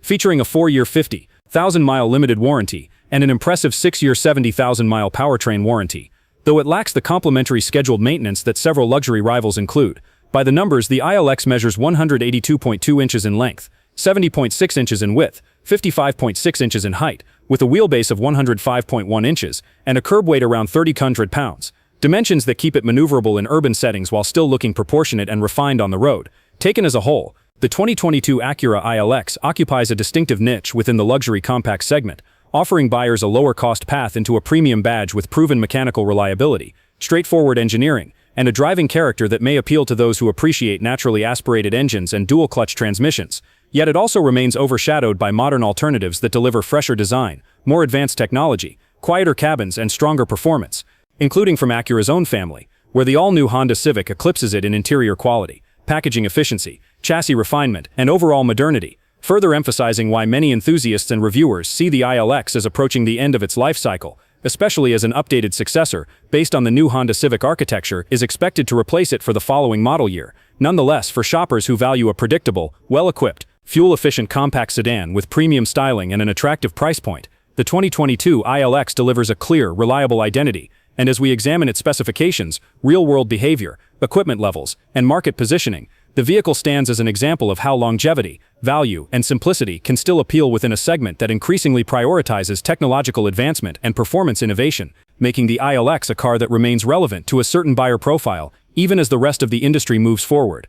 featuring a 4-year 50,000-mile limited warranty and an impressive 6-year 70,000-mile powertrain warranty, though it lacks the complimentary scheduled maintenance that several luxury rivals include. By the numbers, the ILX measures 182.2 inches in length, 70.6 inches in width, 55.6 inches in height, with a wheelbase of 105.1 inches and a curb weight around 3,000 pounds. Dimensions that keep it maneuverable in urban settings while still looking proportionate and refined on the road. Taken as a whole, the 2022 Acura ILX occupies a distinctive niche within the luxury compact segment, offering buyers a lower-cost path into a premium badge with proven mechanical reliability, straightforward engineering, and a driving character that may appeal to those who appreciate naturally aspirated engines and dual-clutch transmissions. Yet it also remains overshadowed by modern alternatives that deliver fresher design, more advanced technology, quieter cabins, and stronger performance, including from Acura's own family, where the all-new Honda Civic eclipses it in interior quality, packaging efficiency, chassis refinement, and overall modernity, further emphasizing why many enthusiasts and reviewers see the ILX as approaching the end of its life cycle, especially as an updated successor, based on the new Honda Civic architecture, is expected to replace it for the following model year. Nonetheless, for shoppers who value a predictable, well-equipped, fuel-efficient compact sedan with premium styling and an attractive price point, the 2022 ILX delivers a clear, reliable identity, and as we examine its specifications, real-world behavior, equipment levels, and market positioning, the vehicle stands as an example of how longevity, value, and simplicity can still appeal within a segment that increasingly prioritizes technological advancement and performance innovation, making the ILX a car that remains relevant to a certain buyer profile, even as the rest of the industry moves forward.